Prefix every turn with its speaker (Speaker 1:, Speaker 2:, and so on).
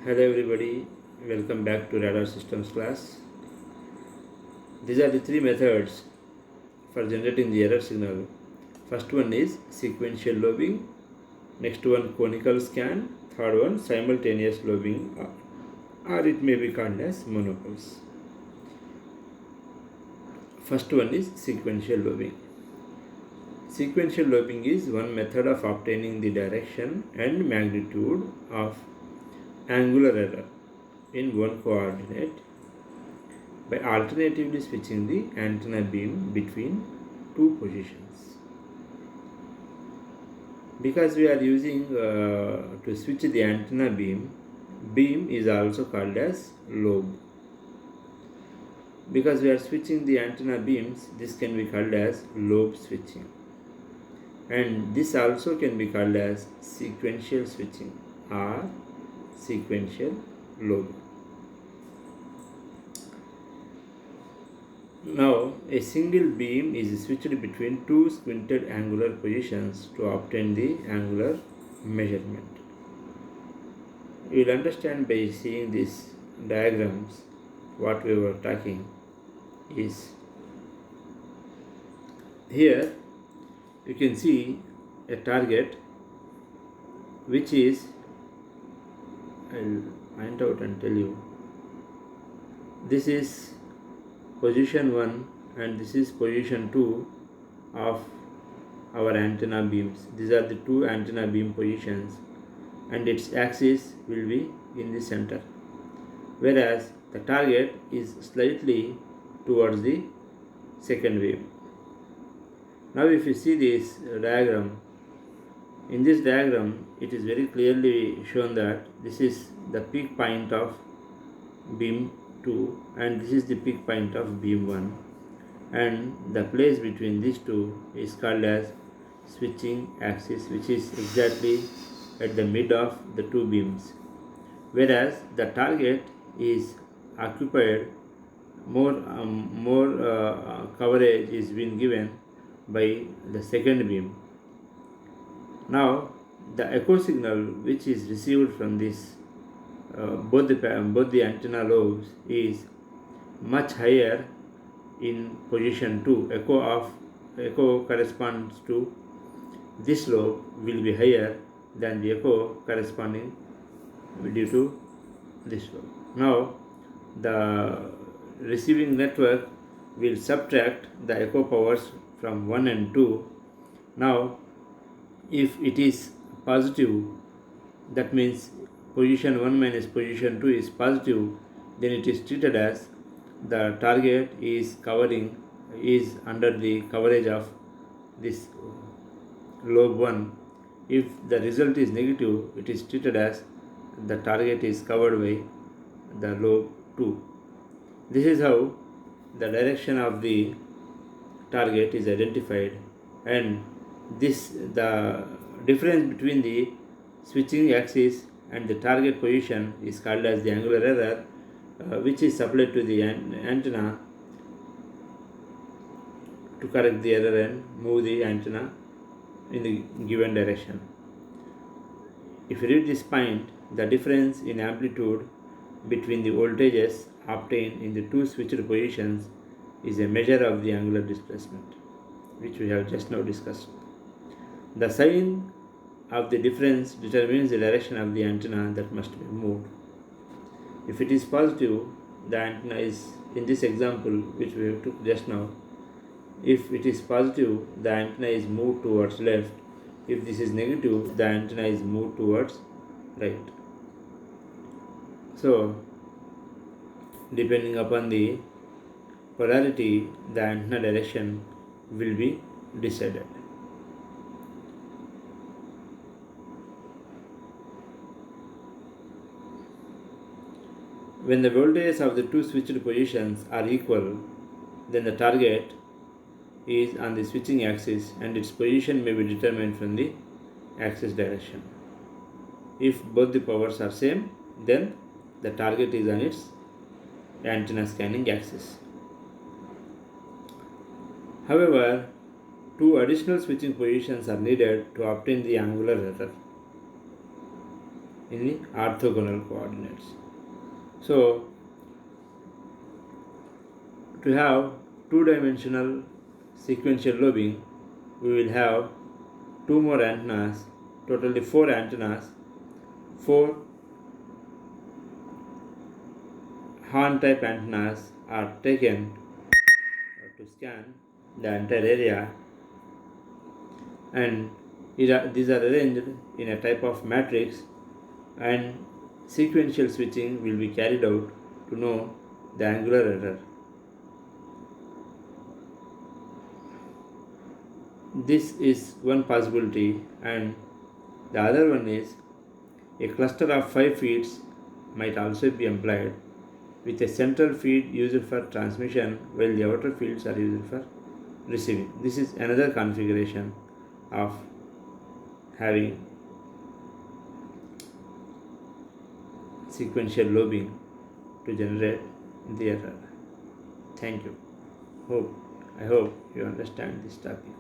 Speaker 1: Hello everybody, welcome back to radar systems class. These are the three methods for generating the error signal. First one is sequential lobing, next one conical scan, third one simultaneous lobing, or it may be called as monopulse. First one is sequential lobing. Sequential lobing is one method of obtaining the direction and magnitude of angular error in one coordinate by alternatively switching the antenna beam between two positions. Because we are using to switch the antenna beam is also called as lobe. Because we are switching the antenna beams, this can be called as lobe switching. And this also can be called as sequential switching or sequential lobing. Now, a single beam is switched between two squinted angular positions to obtain the angular measurement. You will understand by seeing these diagrams what we were talking is. Here you can see a target which is, I'll find out and tell you, this is position 1 and this is position 2 of our antenna beams. These are the two antenna beam positions and its axis will be in the center, whereas the target is slightly towards the second beam. Now if you see this diagram, in this diagram it is very clearly shown that this is the peak point of beam 2 and this is the peak point of beam 1, and the place between these two is called as switching axis, which is exactly at the mid of the two beams, whereas the target is occupied, more coverage is being given by the second beam. Now the echo signal which is received from this both the antenna lobes is much higher in position 2. Echo corresponds to this lobe will be higher than the echo corresponding due to this lobe. Now the receiving network will subtract the echo powers from 1 and 2. Now if it is positive, that means position 1 minus position 2 is positive, then it is treated as the target is under the coverage of this lobe 1. If the result is negative, it is treated as the target is covered by the lobe 2. This is how the direction of the target is identified, and the difference between the switching axis and the target position is called as the angular error, which is supplied to the antenna to correct the error and move the antenna in the given direction. If you read this point, the difference in amplitude between the voltages obtained in the two switched positions is a measure of the angular displacement, which we have just now discussed. The sign of the difference determines the direction of the antenna that must be moved. If it is positive, the antenna is, in this example which we have took just now, if it is positive, the antenna is moved towards left. If this is negative, the antenna is moved towards right. So depending upon the polarity, the antenna direction will be decided. When the voltages of the two switched positions are equal, then the target is on the switching axis and its position may be determined from the axis direction. If both the powers are same, then the target is on its antenna scanning axis. However, two additional switching positions are needed to obtain the angular error. in the orthogonal coordinates. So to have two-dimensional sequential lobing, we will have two more antennas, totally four antennas, four horn type antennas are taken to scan the entire area, and these are arranged in a type of matrix, and sequential switching will be carried out to know the angular error. This is one possibility, and the other one is a cluster of 5 feeds might also be employed, with a central feed used for transmission while the outer fields are used for receiving. This is another configuration of having sequential lobing to generate the error. Thank you. I hope you understand this topic.